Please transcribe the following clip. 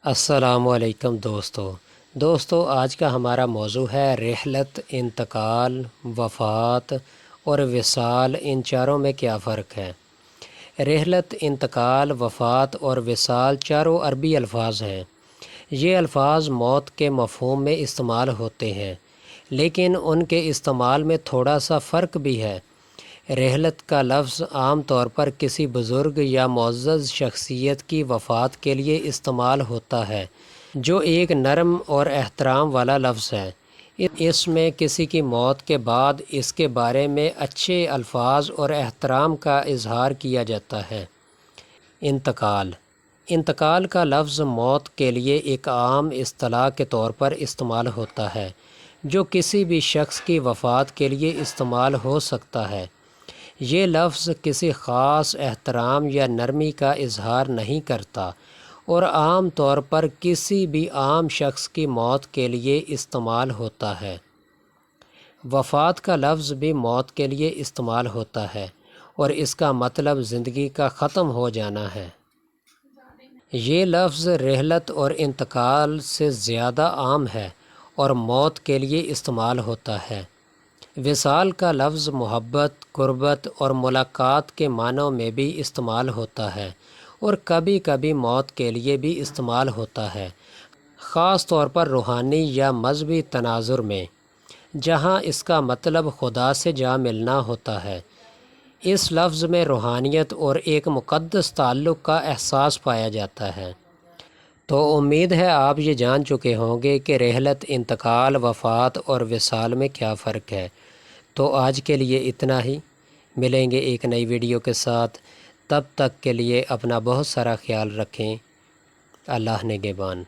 السلام علیکم دوستو آج کا ہمارا موضوع ہے رحلت، انتقال، وفات اور وصال، ان چاروں میں کیا فرق ہے۔ رحلت، انتقال، وفات اور وصال چاروں عربی الفاظ ہیں۔ یہ الفاظ موت کے مفہوم میں استعمال ہوتے ہیں، لیکن ان کے استعمال میں تھوڑا سا فرق بھی ہے۔ رحلت کا لفظ عام طور پر کسی بزرگ یا معزز شخصیت کی وفات کے لیے استعمال ہوتا ہے، جو ایک نرم اور احترام والا لفظ ہے۔ اس میں کسی کی موت کے بعد اس کے بارے میں اچھے الفاظ اور احترام کا اظہار کیا جاتا ہے۔ انتقال کا لفظ موت کے لیے ایک عام اصطلاح کے طور پر استعمال ہوتا ہے، جو کسی بھی شخص کی وفات کے لیے استعمال ہو سکتا ہے۔ یہ لفظ کسی خاص احترام یا نرمی کا اظہار نہیں کرتا اور عام طور پر کسی بھی عام شخص کی موت کے لیے استعمال ہوتا ہے۔ وفات کا لفظ بھی موت کے لیے استعمال ہوتا ہے اور اس کا مطلب زندگی کا ختم ہو جانا ہے۔ یہ لفظ رحلت اور انتقال سے زیادہ عام ہے اور موت کے لیے استعمال ہوتا ہے۔ وصال کا لفظ محبت، قربت اور ملاقات کے معنوں میں بھی استعمال ہوتا ہے اور کبھی کبھی موت کے لیے بھی استعمال ہوتا ہے، خاص طور پر روحانی یا مذہبی تناظر میں، جہاں اس کا مطلب خدا سے جا ملنا ہوتا ہے۔ اس لفظ میں روحانیت اور ایک مقدس تعلق کا احساس پایا جاتا ہے۔ تو امید ہے آپ یہ جان چکے ہوں گے کہ رحلت، انتقال، وفات اور وصال میں کیا فرق ہے۔ تو آج کے لیے اتنا ہی، ملیں گے ایک نئی ویڈیو کے ساتھ۔ تب تک کے لیے اپنا بہت سارا خیال رکھیں۔ اللہ نگہبان۔